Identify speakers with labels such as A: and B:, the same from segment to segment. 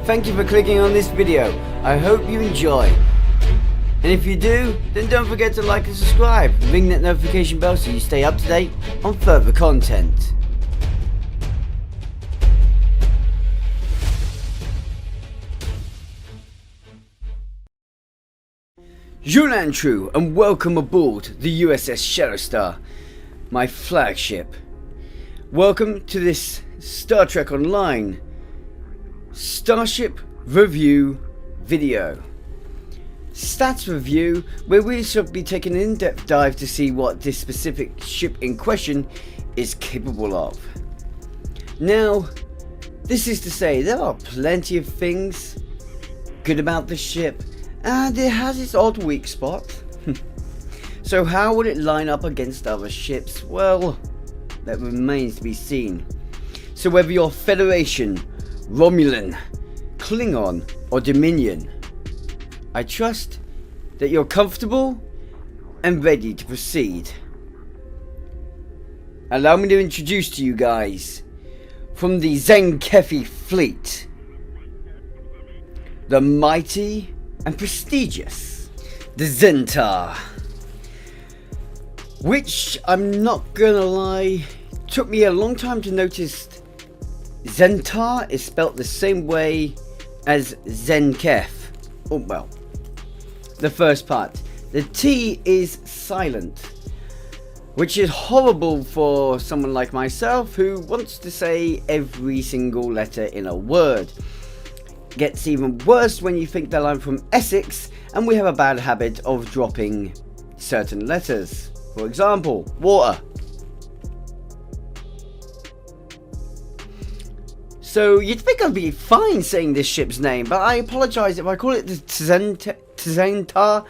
A: Thank you for clicking on this video. I hope you enjoy. And if you do, then don't forget to like and subscribe. Ring that notification bell so you stay up to date on further content. Yulan True, and welcome aboard the USS Shadowstar, my flagship. Welcome to this Star Trek Online Starship review video. Stats review, where we shall be taking an in-depth dive to see what this specific ship in question is capable of. Now, this is to say, there are plenty of things good about the ship, and it has its odd weak spot. So how will it line up against other ships? Well, that remains to be seen. So whether you're Federation, Romulan, Klingon, or Dominion, I trust that you're comfortable and ready to proceed. Allow me to introduce to you guys, from the Tzenkethi fleet, the mighty and prestigious, the Tzen'tar, which, I'm not gonna lie, took me a long time to notice. Tzen'tar is spelt the same way as Tzenkethi. Oh well, the first part. The T is silent, which is horrible for someone like myself who wants to say every single letter in a word. Gets even worse when you think that I'm from Essex and we have a bad habit of dropping certain letters. For example, water. So you'd think I'd be fine saying this ship's name, but I apologise if I call it the Tzen'tar.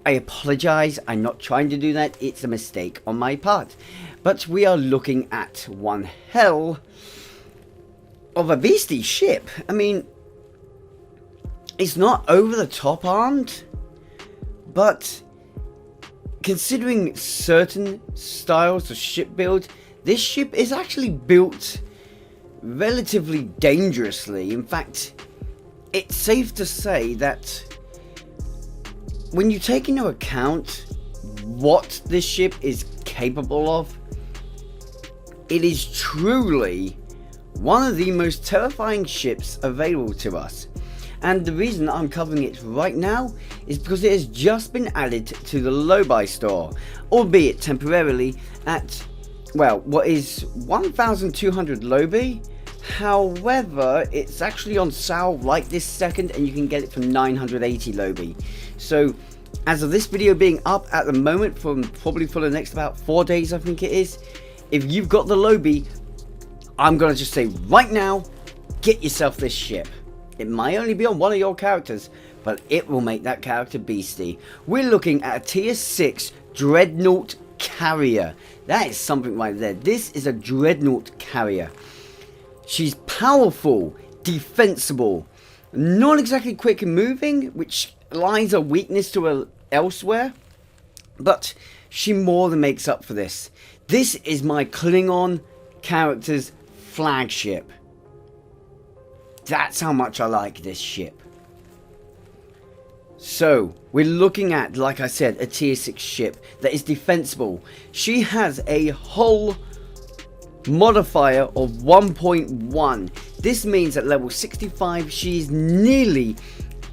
A: I apologise, I'm not trying to do that, it's a mistake on my part. But we are looking at one hell of a beastie ship. I mean, it's not over the top armed, but considering certain styles of ship build, this ship is actually built relatively dangerously. In fact, it's safe to say that when you take into account what this ship is capable of, it is truly one of the most terrifying ships available to us. And the reason I'm covering it right now is because it has just been added to the low-buy store, albeit temporarily at, well, what is 1,200 low-buy. However, it's actually on sale right this second and you can get it for 980 low-buy. So as of this video being up at the moment, probably for the next about 4 days I think it is, if you've got the low-buy, I'm going to just say right now, get yourself this ship. It might only be on one of your characters, but it will make that character beastie. We're looking at a tier 6 Dreadnought Carrier. That is something right there. This is a Dreadnought Carrier. She's powerful, defensible, not exactly quick in moving, which lies a weakness to her elsewhere, but she more than makes up for this. This is my Klingon character's flagship. That's how much I like this ship. So, we're looking at, like I said, a tier 6 ship that is defensible. She has a hull modifier of 1.1. This means at level 65 she's nearly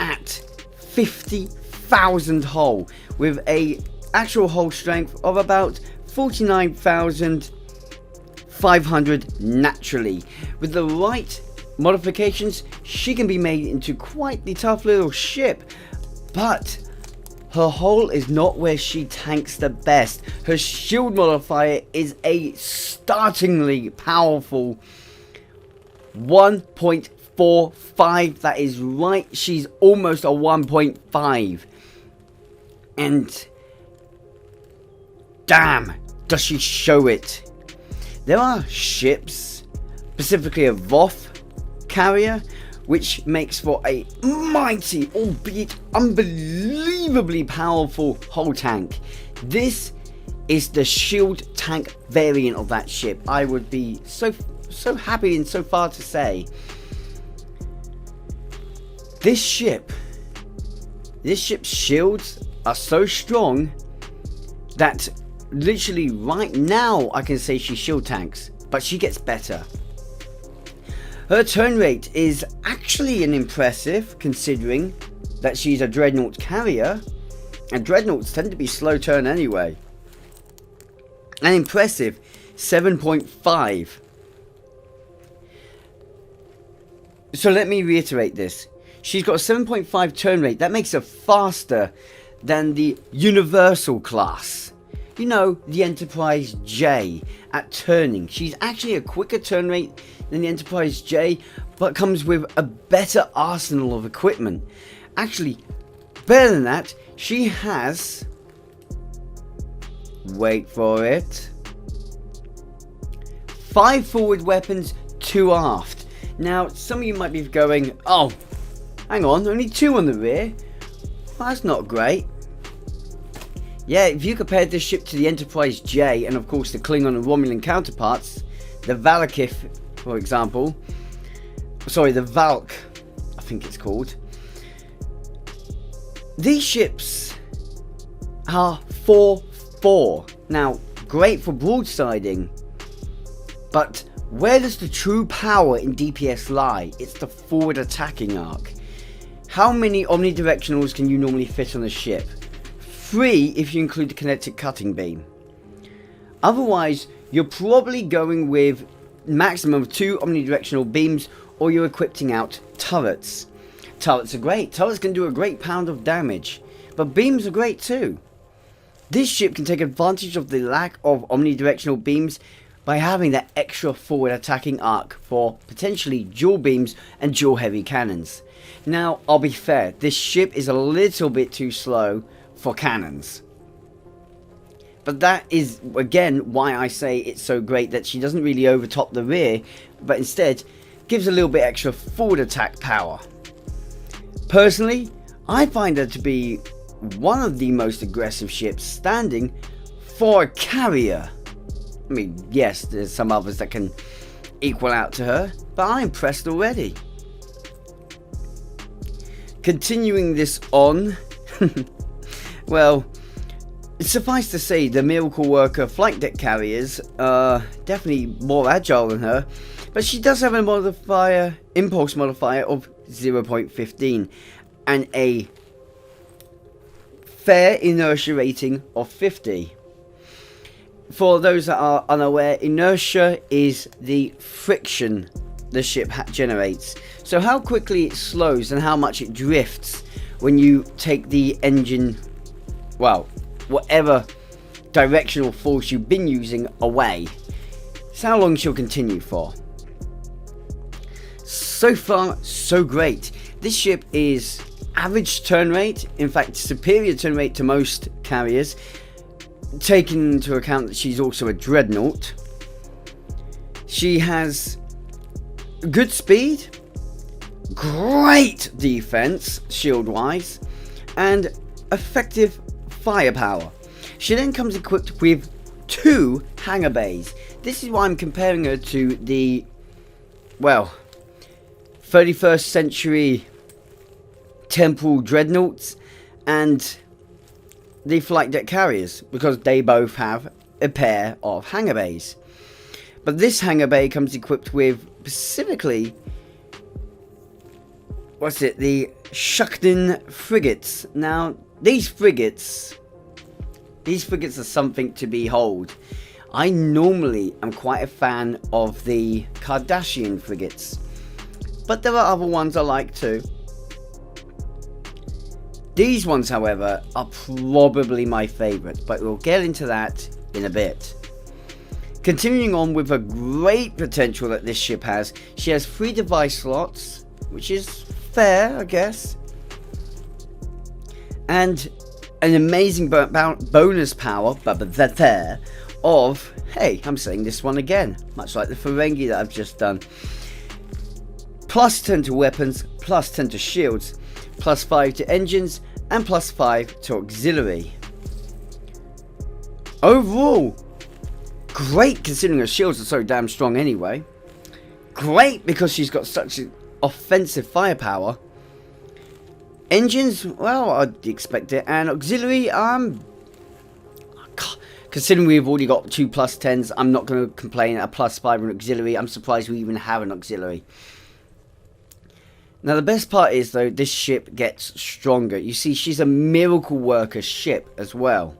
A: at 50,000 hull, with a actual hull strength of about 49,500 naturally. With the right modifications, she can be made into quite the tough little ship, but her hull is not where she tanks the best. Her shield modifier is a startlingly powerful 1.45. That is right, she's almost a 1.5. And damn, does she show it. There are ships, specifically a Voth carrier, which makes for a mighty, albeit unbelievably powerful hull tank. This is the shield tank variant of that ship. I would be so happy and so far to say This ship's shields are so strong that literally right now I can say she shield tanks, but she gets better. Her turn rate is actually an impressive, considering that she's a Dreadnought Carrier, and Dreadnoughts tend to be slow turn anyway. An impressive 7.5. So let me reiterate this. She's got a 7.5 turn rate. That makes her faster than the Universal class. You know, the Enterprise J at turning. She's actually a quicker turn rate than the Enterprise J, but comes with a better arsenal of equipment. Actually, better than that, she has... wait for it. 5 forward weapons, 2 aft. Now, some of you might be going, oh, hang on, only 2 on the rear? Well, that's not great. Yeah, if you compare this ship to the Enterprise J, and of course the Klingon and Romulan counterparts, the Valakith, for example, sorry, the Valk, I think it's called, these ships are 4-4. Now, great for broadsiding, but where does the true power in DPS lie? It's the forward attacking arc. How many omnidirectionals can you normally fit on a ship? 3 if you include the kinetic cutting beam. Otherwise, you're probably going with maximum of 2 omnidirectional beams, or you're equipping out turrets. Turrets are great. Turrets can do a great pound of damage, but beams are great too. This ship can take advantage of the lack of omnidirectional beams by having that extra forward attacking arc for potentially dual beams and dual heavy cannons. Now, I'll be fair, this ship is a little bit too slow for cannons. But that is, again, why I say it's so great that she doesn't really overtop the rear, but instead gives a little bit extra forward attack power. Personally, I find her to be one of the most aggressive ships standing for a carrier. I mean, yes, there's some others that can equal out to her, but I'm impressed already. Continuing this on, well, suffice to say, the Miracle Worker flight deck carriers are definitely more agile than her, but she does have a impulse modifier of 0.15 and a fair inertia rating of 50. For those that are unaware, inertia is the friction the ship generates. So how quickly it slows and how much it drifts when you take the engine, well, whatever directional force you've been using away. It's how long she'll continue for. So far, so great. This ship is average turn rate, in fact superior turn rate to most carriers, taking into account that she's also a dreadnought. She has good speed, great defense shield wise, and effective firepower. She then comes equipped with 2 hangar bays. This is why I'm comparing her to the, well, 31st century temporal dreadnoughts and the flight deck carriers, because they both have a pair of hangar bays. But this hangar bay comes equipped with specifically, the Shukden frigates. Now, these frigates are something to behold. I normally am quite a fan of the Cardassian frigates, but there are other ones I like too. These ones, however, are probably my favourite, but we'll get into that in a bit. Continuing on with a great potential that this ship has, she has 3 device slots, which is fair, I guess, and an amazing bonus power of, hey, I'm saying this one again, much like the Ferengi that I've just done, plus 10 to weapons, plus 10 to shields, plus 5 to engines, and plus 5 to auxiliary. Overall, great considering her shields are so damn strong anyway. Great because she's got such offensive firepower. Engines, well, I'd expect it. And auxiliary, considering we've already got 2 +10s, I'm not going to complain at a +5 on auxiliary. I'm surprised we even have an auxiliary. Now the best part is though, this ship gets stronger. You see, she's a miracle worker ship as well.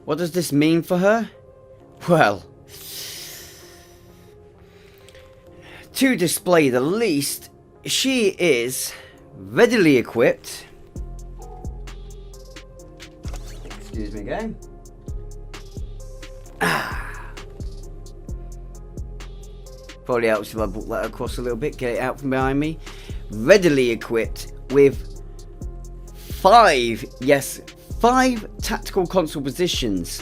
A: What does this mean for her? Well, to display the least, she is readily equipped. Excuse me again. Probably helps if I brought that across a little bit, get it out from behind me. Readily equipped with 5 tactical console positions,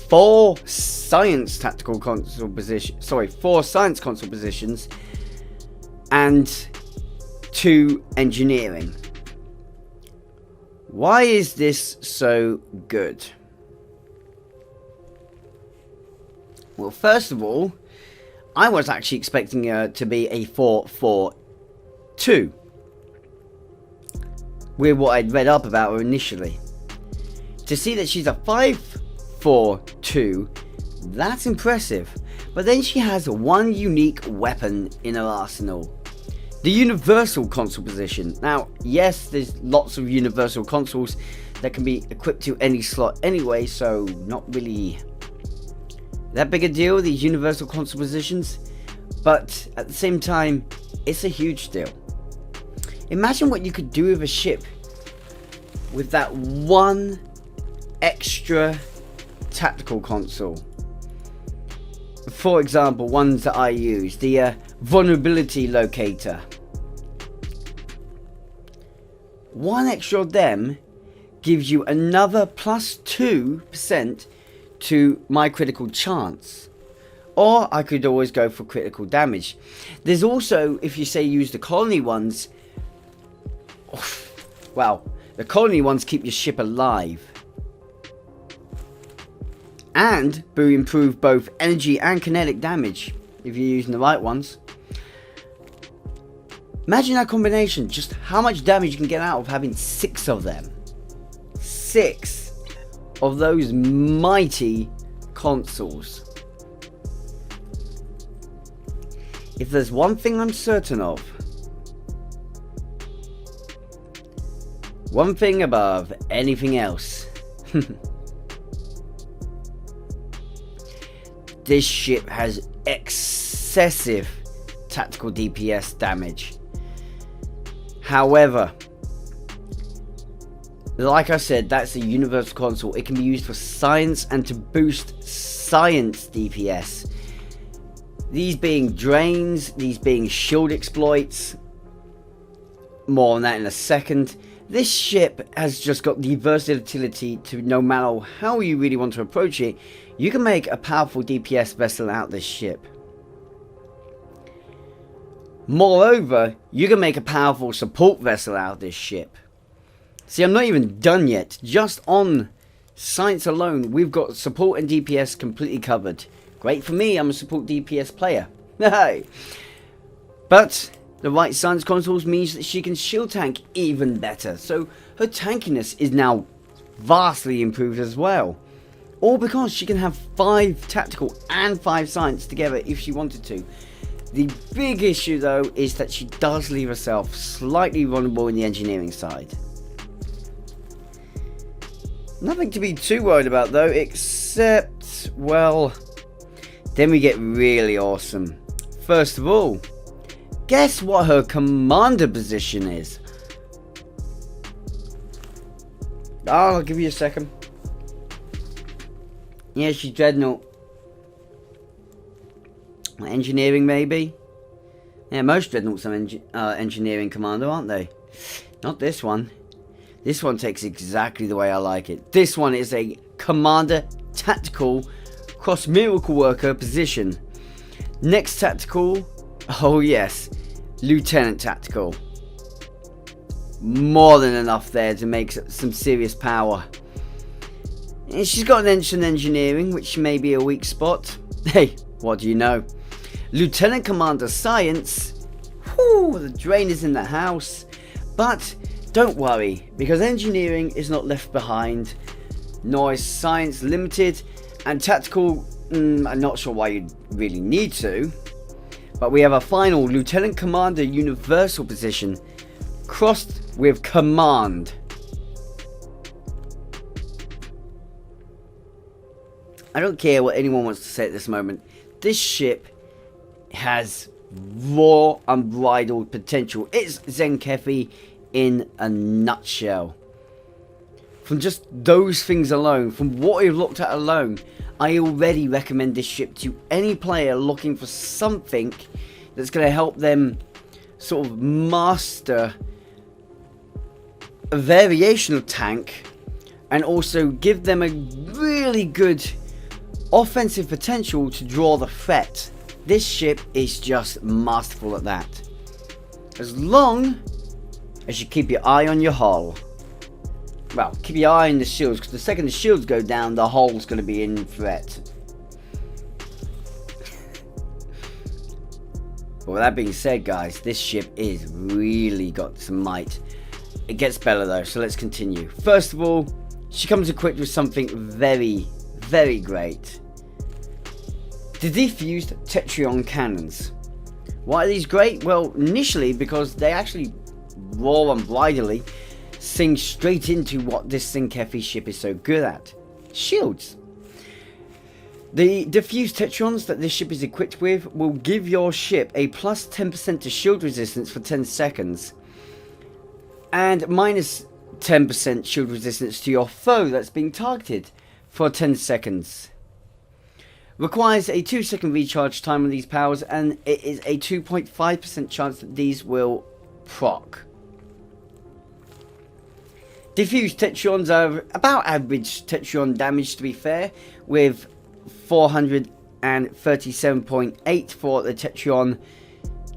A: 4 science tactical console positions, 4 science console positions, and 2 engineering. Why is this so good? Well, first of all, I was actually expecting her to be a 4-4-2 with what I'd read up about her initially. To see that she's a 5-4-2, that's impressive. But then she has one unique weapon in her arsenal. The universal console position. Now, yes, there's lots of universal consoles that can be equipped to any slot anyway, so not really that big a deal, these universal console positions. But at the same time, it's a huge deal. Imagine what you could do with a ship with that one extra tactical console. For example, ones that I use, the vulnerability locator. One extra of them gives you another +2% to my critical chance. Or I could always go for critical damage. There's also, if you say use the colony ones, well, the colony ones keep your ship alive. And improve both energy and kinetic damage if you're using the right ones. Imagine that combination, just how much damage you can get out of having 6 of them. 6 of those mighty consoles. If there's one thing I'm certain of, one thing above anything else, this ship has excessive tactical DPS damage. However, like I said, that's a universal console. It can be used for science and to boost science DPS. These being drains, these being shield exploits. More on that in a second. This ship has just got the versatility to, no matter how you really want to approach it, you can make a powerful DPS vessel out of this ship. Moreover, you can make a powerful support vessel out of this ship. See, I'm not even done yet. Just on science alone, we've got support and DPS completely covered. Great for me, I'm a support DPS player. But the right science consoles means that she can shield tank even better. So her tankiness is now vastly improved as well. All because she can have 5 tactical and 5 science together if she wanted to. The big issue though is that she does leave herself slightly vulnerable in the engineering side. Nothing to be too worried about though, except, well, then we get really awesome. First of all, guess what her commander position is? I'll give you a second. Yeah, she's Dreadnought. Engineering, maybe? Yeah, most Dreadnoughts are engineering commander, aren't they? Not this one. This one takes exactly the way I like it. This one is a commander tactical cross miracle worker position. Next tactical, oh yes, lieutenant tactical. More than enough there to make some serious power. And she's got an ancient engineering, which may be a weak spot. Hey, what do you know? Lieutenant Commander Science. Whew, the drain is in the house. But don't worry, because engineering is not left behind, nor is science limited, and tactical, I'm not sure why you really need to, but we have a final Lieutenant Commander universal position crossed with command. I don't care what anyone wants to say at this moment. This ship has raw, unbridled potential. It's Tzenkethi in a nutshell. From just those things alone, from what we've looked at alone, I already recommend this ship to any player looking for something that's going to help them sort of master a variation of tank and also give them a really good offensive potential to draw the threat. This ship is just masterful at that. As long as you keep your eye on your hull. Well, keep your eye on the shields, because the second the shields go down, the hull's going to be in threat. But with that being said, guys, this ship is really got some might. It gets better though, so let's continue. First of all, she comes equipped with something very, very great. The diffused Tetrion cannons. Why are these great? Well, initially because they actually raw and bridally sing straight into what this Tzenkethi ship is so good at. Shields. The diffused Tetrions that this ship is equipped with will give your ship a plus 10% to shield resistance for 10 seconds. And minus 10% shield resistance to your foe that's being targeted for 10 seconds. Requires a 2-second recharge time on these powers, and it is a 2.5% chance that these will proc. Diffused Tetrions are about average Tetrion damage, to be fair, with 437.8 for the Tetrion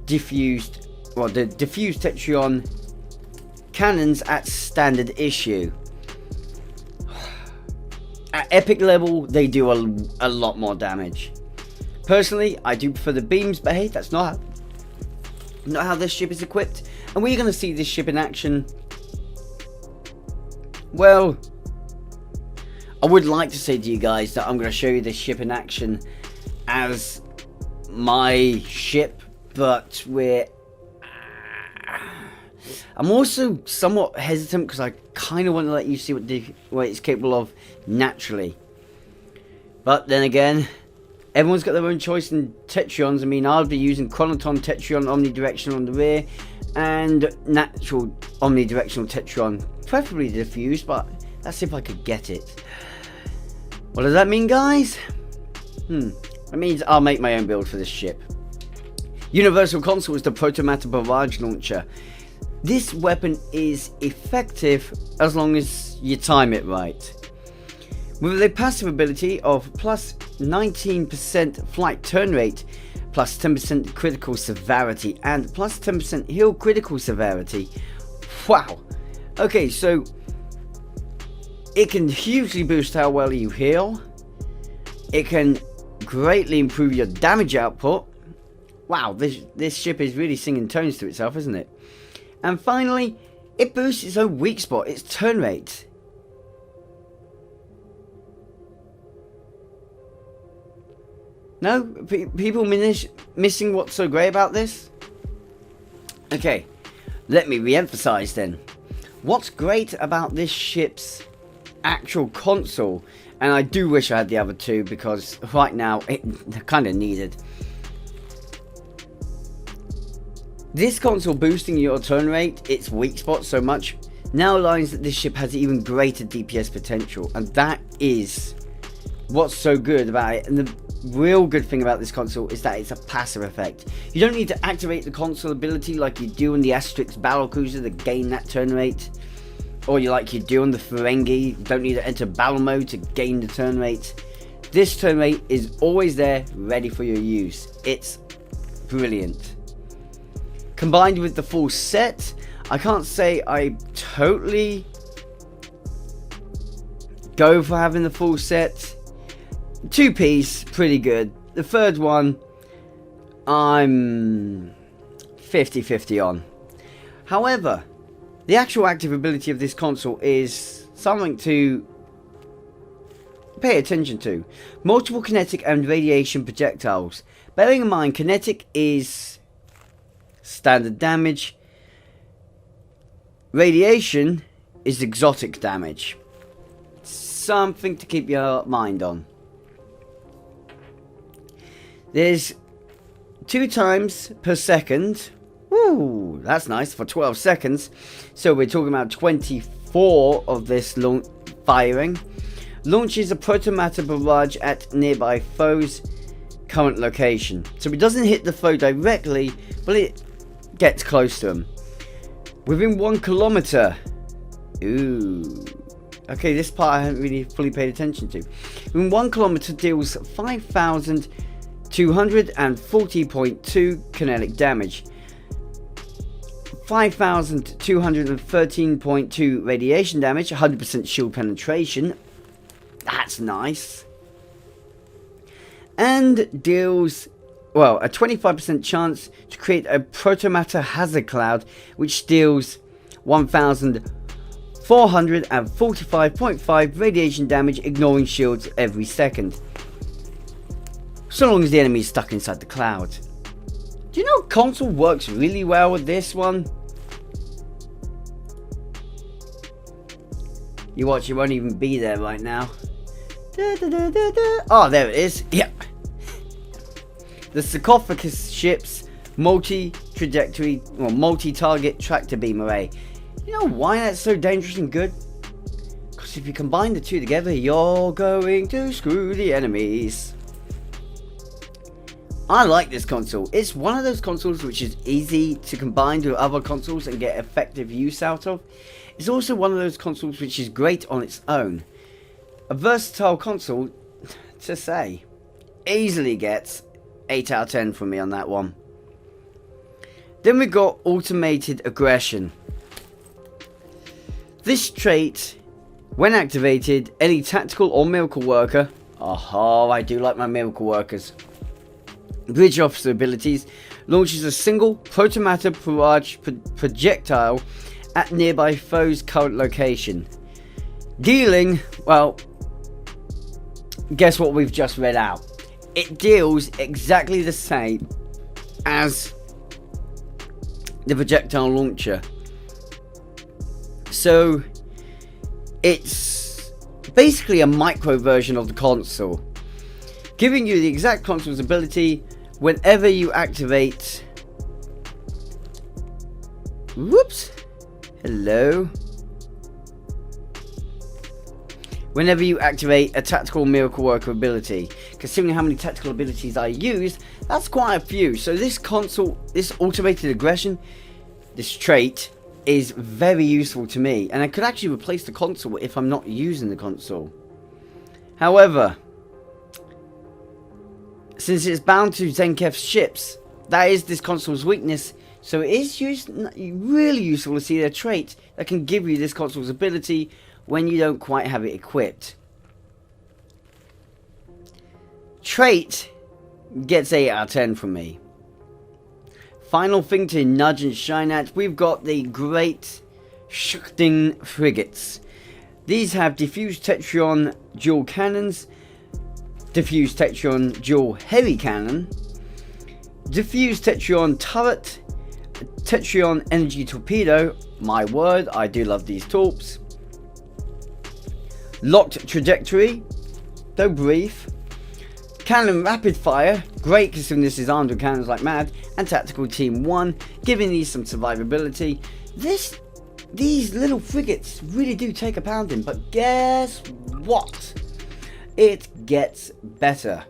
A: diffused, well, the diffused Tetrion cannons at standard issue. At epic level, they do a lot more damage. Personally, I do prefer the beams, but hey, that's not how this ship is equipped. And we're going to see this ship in action. Well, I would like to say to you guys that I'm going to show you this ship in action as my ship, but I'm also somewhat hesitant because I kind of want to let you see what it's capable of naturally. But then again, everyone's got their own choice in Tetrions. I mean, I'll be using Chronoton Tetrion omnidirectional on the rear and natural omnidirectional Tetrion, preferably diffused, but that's if I could get it. What does that mean, guys? It means I'll make my own build for this ship. Universal Console is the Protomatter barrage launcher. This weapon is effective as long as you time it right. With a passive ability of plus 19% flight turn rate, plus 10% critical severity, and plus 10% heal critical severity. Wow. Okay, so it can hugely boost how well you heal. It can greatly improve your damage output. Wow, this ship is really singing tones to itself, isn't it? And finally, it boosts its own weak spot, its turn rate. No? People missing what's so great about this? Okay, let me re-emphasize then. What's great about this ship's actual console, and I do wish I had the other two because right now they're kind of needed. This console boosting your turn rate, its weak spot so much, now aligns that this ship has even greater DPS potential, and that is what's so good about it. And the real good thing about this console is that it's a passive effect. You don't need to activate the console ability like you do in the Asterix Battlecruiser to gain that turn rate, or like you do on the Ferengi. You don't need to enter battle mode to gain the turn rate. This turn rate is always there, ready for your use. It's brilliant. Combined with the full set, I can't say I totally go for having the full set. 2-piece, pretty good. The third one, I'm 50-50 on. However, The actual active ability of this console is something to pay attention to. Multiple kinetic and radiation projectiles. Bearing in mind, kinetic is standard damage. Radiation is exotic damage. Something to keep your mind on. There's 2 times per second. Ooh, that's nice for 12 seconds. So we're talking about 24 of this firing. Launches a protomatter barrage at nearby foes' current location. So it doesn't hit the foe directly, but it gets close to them. Within 1 kilometer. Ooh. Okay, this part I haven't really fully paid attention to. Within 1 kilometer deals 5,240.2 kinetic damage. 5,213.2 radiation damage, 100% shield penetration. That's nice. And deals, well, a 25% chance to create a protomatter hazard cloud, which deals 1,445.5 radiation damage, ignoring shields every second. So long as the enemy is stuck inside the cloud. Do you know console works really well with this one? You watch, it won't even be there right now. Oh, there it is. Yep. The sarcophagus ship's multi-trajectory or multi-target tractor beam array. You know why that's so dangerous and good? Because if you combine the two together, you're going to screw the enemies. I like this console. It's one of those consoles which is easy to combine to other consoles and get effective use out of. It's also one of those consoles which is great on its own. A versatile console, to say. Easily gets 8 out of 10 from me on that one. Then we got automated aggression. This trait, when activated, any tactical or miracle worker, oh, I do like my miracle workers, bridge officer abilities, launches a single protomatter barrage projectile at nearby foe's current location. Dealing, well, guess what we've just read out. It deals exactly the same as the projectile launcher. So it's basically a micro version of the console, giving you the exact console's ability whenever you activate. Whoops. Hello. Whenever you activate a tactical miracle worker ability. Considering how many tactical abilities I used, that's quite a few. So this console, this automated aggression, this trait, is very useful to me. And I could actually replace the console if I'm not using the console. However, since it's bound to Tzenkethi's ships, that is this console's weakness. So it is really useful to see a trait that can give you this console's ability when you don't quite have it equipped. Trait gets 8 out of 10 from me. Final thing to nudge and shine at, we've got the Great Shukting frigates. These have diffused Tetrion dual cannons, diffused Tetrion dual heavy cannon, diffused Tetrion turret, Tetrion energy torpedo. My word, I do love these torps. Locked trajectory, though brief. Cannon rapid fire, great considering this is armed with cannons like mad. And tactical team 1, giving these some survivability. These little frigates really do take a pounding, but guess what? It gets better.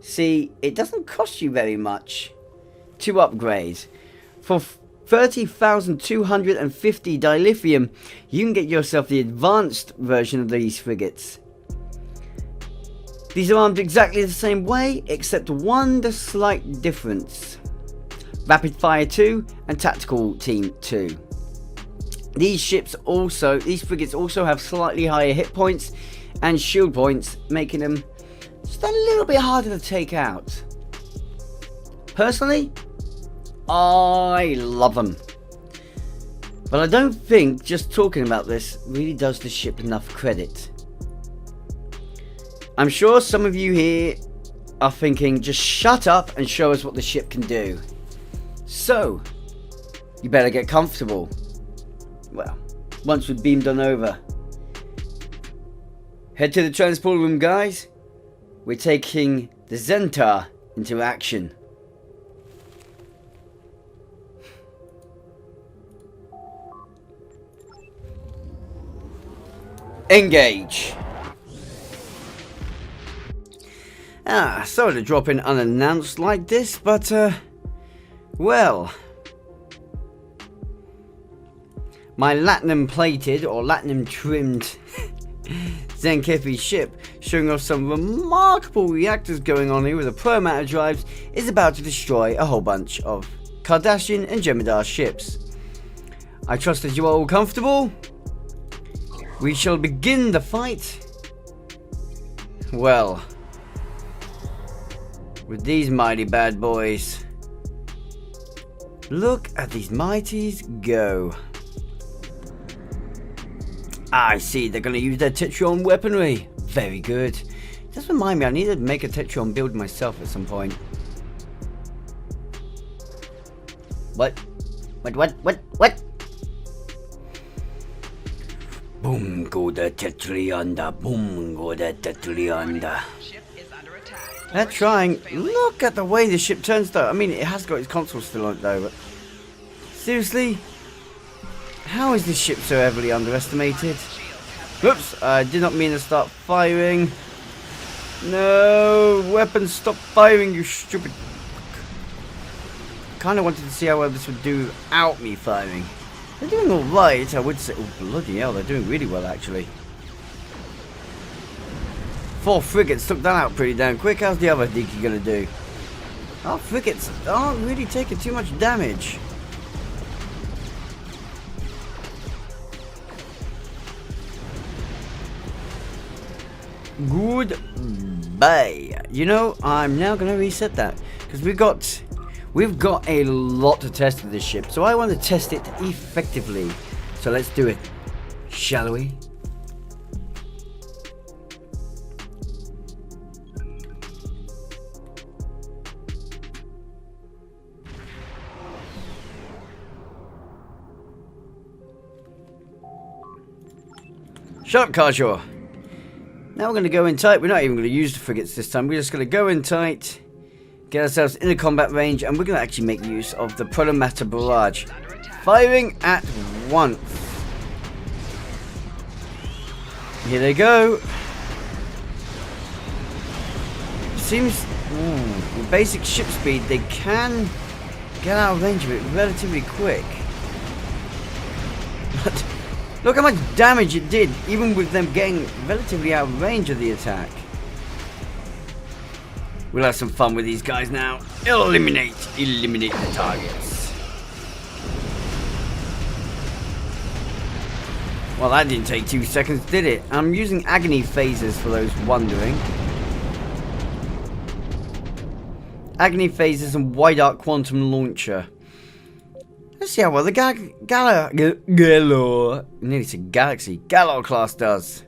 A: See, it doesn't cost you very much to upgrade. For 30,250 dilithium, you can get yourself the advanced version of these frigates. These are armed exactly the same way, except one slight difference. Rapid Fire 2 and Tactical Team 2. These frigates also have slightly higher hit points and shield points, making them just a little bit harder to take out. Personally, I love them. But I don't think just talking about this really does the ship enough credit. I'm sure some of you here are thinking, just shut up and show us what the ship can do. So, you better get comfortable. Well, once we've beamed on over. Head to the transport room, guys. We're taking the Tzen'tar into action. Engage. Sorry to drop in unannounced like this, but well, my latinum plated or latinum trimmed Tzenkethi ship, showing off some remarkable reactors going on here with a pro amount of drives, is about to destroy a whole bunch of Cardassian and Jem'Hadar ships. I trust that you are all comfortable. We shall begin the fight. Well, with these mighty bad boys. Look at these mighties go. I see, they're going to use their Tetron weaponry. Very good. Just remind me, I need to make a Tetron build myself at some point. What? What? Boom, go the Tetrianda. Boom, go the Tetrianda. They're trying. Look at the way the ship turns though. I mean, it has got its console still on it though, but seriously? How is this ship so heavily underestimated? Whoops, I did not mean to start firing. No, weapons, stop firing, you stupid. Kinda wanted to see how well this would do without me firing. They're doing alright, I would say. Oh, bloody hell, they're doing really well actually. 4 frigates took that out pretty damn quick. How's the other dinky gonna do? Our frigates aren't really taking too much damage. Goodbye. You know, I'm now gonna reset that because we've got a lot to test with this ship, so I want to test it effectively. So let's do it, shall we? Shut up, Karshaw. Now we're going to go in tight. We're not even going to use the frigates this time. We're just going to go in tight, get ourselves in the combat range, and we're going to actually make use of the Protomata barrage. Firing at once. Here they go. Seems, with basic ship speed, they can get out of range of it relatively quick. But look how much damage it did, even with them getting relatively out of range of the attack. We'll have some fun with these guys now. Eliminate the targets. Well, that didn't take 2 seconds, did it? I'm using agony phasers for those wondering. Agony phasers and wide arc quantum launcher. Let's see how well the Galor class does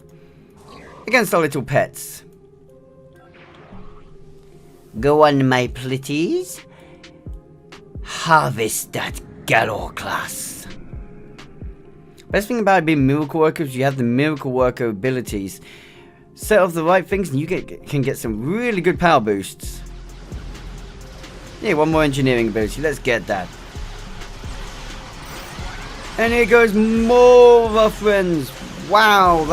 A: against our little pets. Go on, my pretties. Harvest that Galor class. Best thing about being Miracle Worker is you have the Miracle Worker abilities. Set off the right things and you can get some really good power boosts. Yeah, one more engineering ability. Let's get that. And here goes more of our friends. Wow,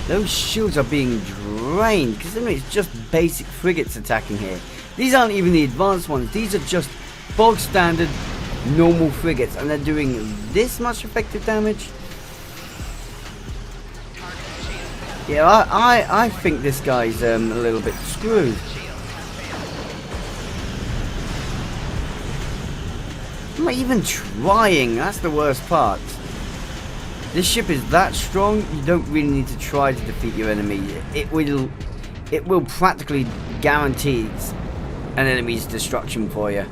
A: those shields are being drained. Because it's just basic frigates attacking here. These aren't even the advanced ones. These are just bog standard normal frigates. And they're doing this much effective damage. Yeah, I think this guy's a little bit screwed. I'm not even trying, that's the worst part. This ship is that strong, you don't really need to try to defeat your enemy. It will practically guarantee an enemy's destruction for you.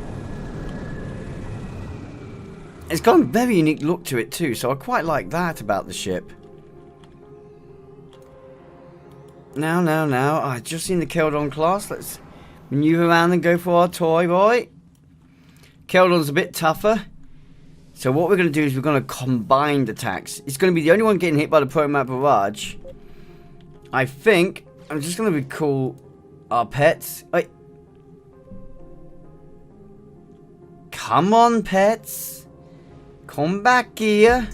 A: It's got a very unique look to it too, so I quite like that about the ship. Now, I just seen the Keldon class. Let's maneuver around and go for our toy, boy. Keldon's a bit tougher. So what we're going to do is we're going to combine attacks. It's going to be the only one getting hit by the Pro-Map Barrage. I think I'm just going to recall our pets. Wait. Come on, pets. Come back here.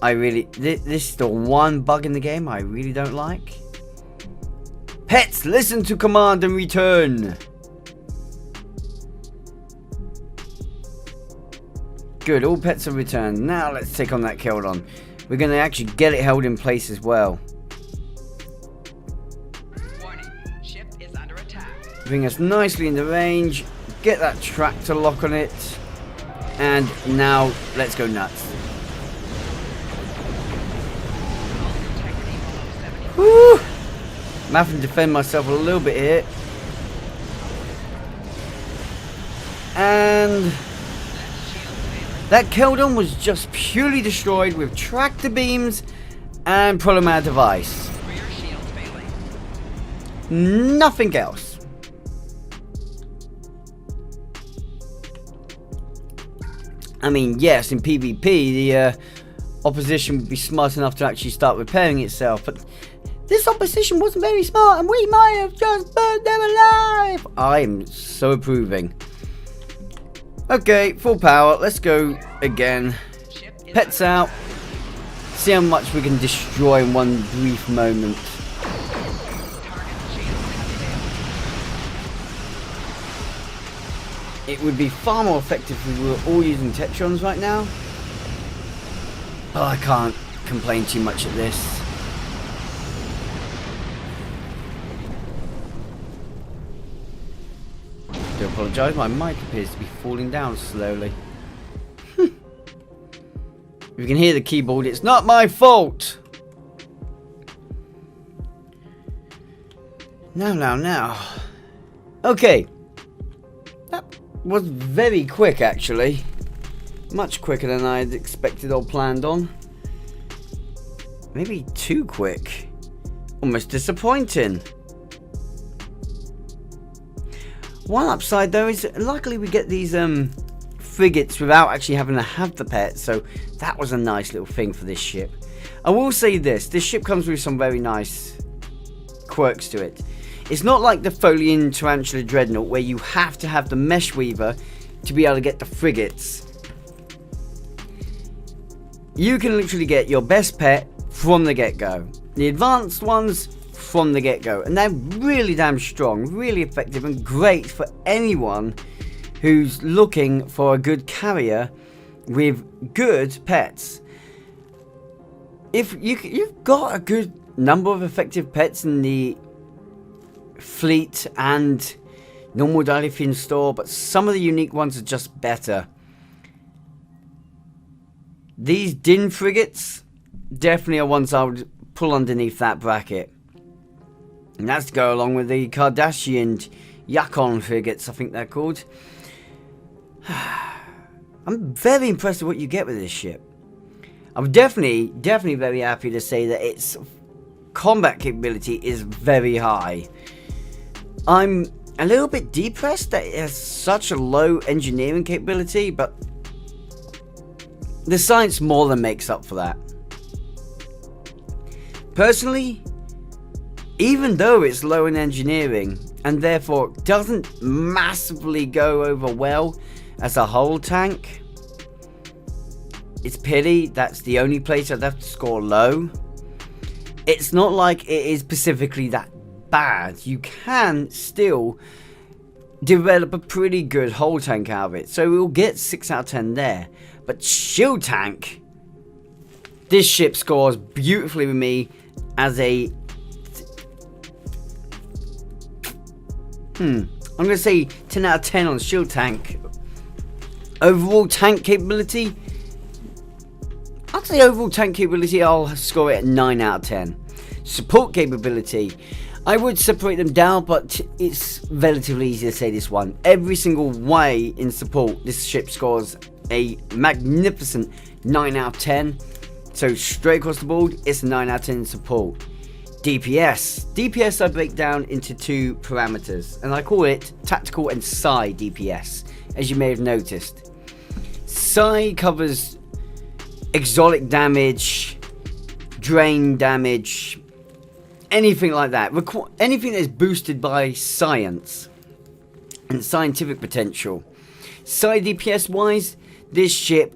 A: This is the one bug in the game I really don't like. Pets, listen to command and return. Good, all pets are returned. Now let's take on that Keldon. We're going to actually get it held in place as well.
B: Warning, ship is under attack.
A: Bring us nicely into range. Get that tractor lock on it. And now let's go nuts. Woo! I'm having to defend myself a little bit here. And that Keldon was just purely destroyed with tractor beams and Prolomad device.
B: Rear shield failing.
A: Nothing else. I mean, yes, in PvP, the opposition would be smart enough to actually start repairing itself, but this opposition wasn't very smart, and we might have just burned them alive. I am so approving. Okay, full power. Let's go again. Pets out. See how much we can destroy in one brief moment. It would be far more effective if we were all using Tetrons right now. Oh, I can't complain too much at this. I do apologise, my mic appears to be falling down slowly. If you can hear the keyboard, it's not my fault! Now. Okay. That was very quick, actually. Much quicker than I had expected or planned on. Maybe too quick. Almost disappointing. One upside though is luckily we get these frigates without actually having to have the pet, so that was a nice little thing for this ship. I will say this ship comes with some very nice quirks to it. It's not like the Folian Tarantula Dreadnought where you have to have the Mesh Weaver to be able to get the frigates. You can literally get your best pet from the get-go. The advanced ones from the get-go, and they're really damn strong, really effective, and great for anyone who's looking for a good carrier with good pets. If you've got a good number of effective pets in the fleet and normal Dilithian store, but some of the unique ones are just better. These Din frigates definitely are ones I would pull underneath that bracket. And that's to go along with the Kardashian Yukon frigates, I think they're called. I'm very impressed with what you get with this ship. I'm definitely very happy to say that its combat capability is very high. I'm a little bit depressed that it has such a low engineering capability, but the science more than makes up for that. Personally, even though it's low in engineering and therefore doesn't massively go over well as a whole tank, it's pity that's the only place I'd have to score low. It's not like it is specifically that bad. You can still develop a pretty good whole tank out of it, so we'll get 6 out of 10 there. But shield tank, this ship scores beautifully with me as a I'm going to say 10 out of 10 on shield tank. Overall tank capability, I'd say overall tank capability I'll score it at 9 out of 10. Support capability, I would separate them down, but it's relatively easy to say this one. Every single way in support, this ship scores a magnificent 9 out of 10. So straight across the board, it's a 9 out of 10 in support. DPS I break down into two parameters, and I call it tactical and psi DPS, as you may have noticed. Psi covers exotic damage, drain damage, anything like that. Anything that is boosted by science and scientific potential. Psi DPS wise, this ship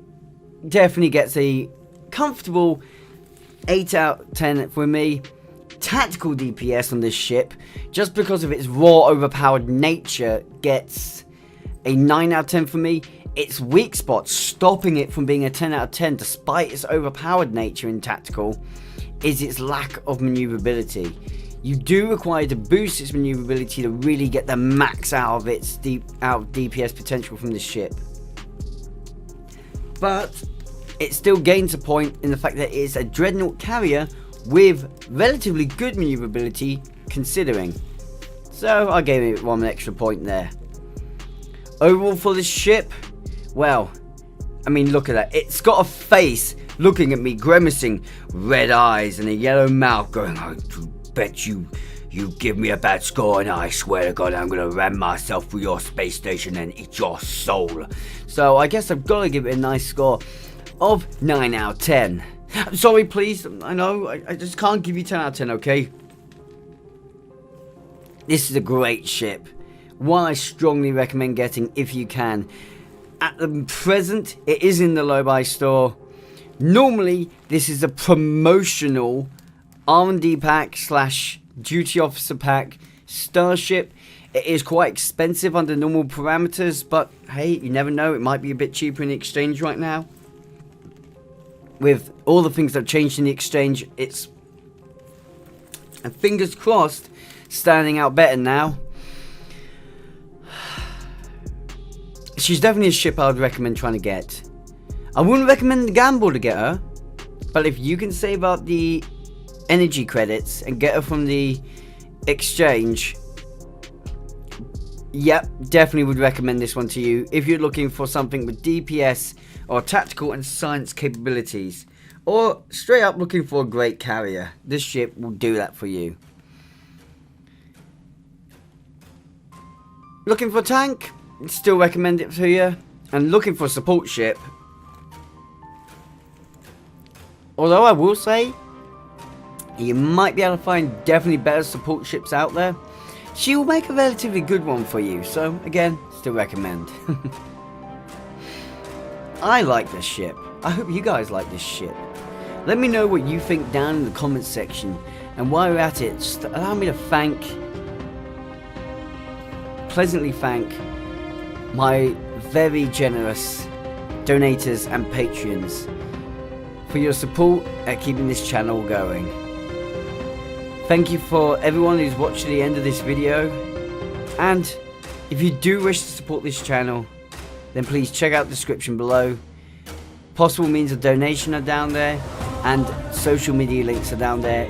A: definitely gets a comfortable 8 out of 10 for me. Tactical DPS on this ship, just because of its raw overpowered nature, gets a 9 out of 10 for me. Its weak spot, stopping it from being a 10 out of 10 despite its overpowered nature in tactical, is its lack of maneuverability. You do require to boost its maneuverability to really get the max out of its DPS potential from the ship. But it still gains a point in the fact that it is a Dreadnought Carrier with relatively good maneuverability considering. So I gave it one extra point there. Overall for this ship, well, I mean, look at that. It's got a face looking at me, grimacing, red eyes and a yellow mouth, going, I bet you give me a bad score and I swear to God I'm going to ram myself through your space station and eat your soul. So I guess I've got to give it a nice score of 9 out of 10. I'm sorry, please. I know, I just can't give you 10 out of 10, okay? This is a great ship. One I strongly recommend getting if you can. At the present, it is in the low buy store. Normally, this is a promotional R&D pack / duty officer pack. Starship. It is quite expensive under normal parameters, but hey, you never know. It might be a bit cheaper in the exchange right now. With all the things that have changed in the exchange, it's, and fingers crossed, standing out better now. She's definitely a ship I would recommend trying to get. I wouldn't recommend the gamble to get her, but if you can save up the energy credits and get her from the exchange, yep, definitely would recommend this one to you if you're looking for something with DPS or tactical and science capabilities, or straight up looking for a great carrier. This ship will do that for you. Looking for a tank? Still recommend it to you. And looking for a support ship, although I will say you might be able to find definitely better support ships out there, she will make a relatively good one for you. So again, still recommend. I like this ship. I hope you guys like this ship. Let me know what you think down in the comments section. And while you're at it, just allow me to pleasantly thank my very generous donators and patrons for your support at keeping this channel going. Thank you for everyone who's watched to the end of this video. And if you do wish to support this channel, then please check out the description below. Possible means of donation are down there, and social media links are down there.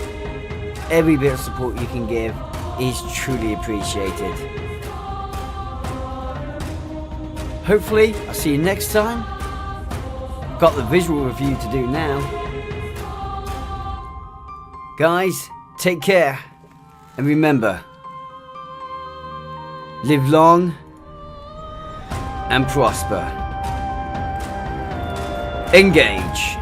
A: Every bit of support you can give is truly appreciated. Hopefully, I'll see you next time. Got the visual review to do now. Guys, take care. And remember, live long and prosper. Engage.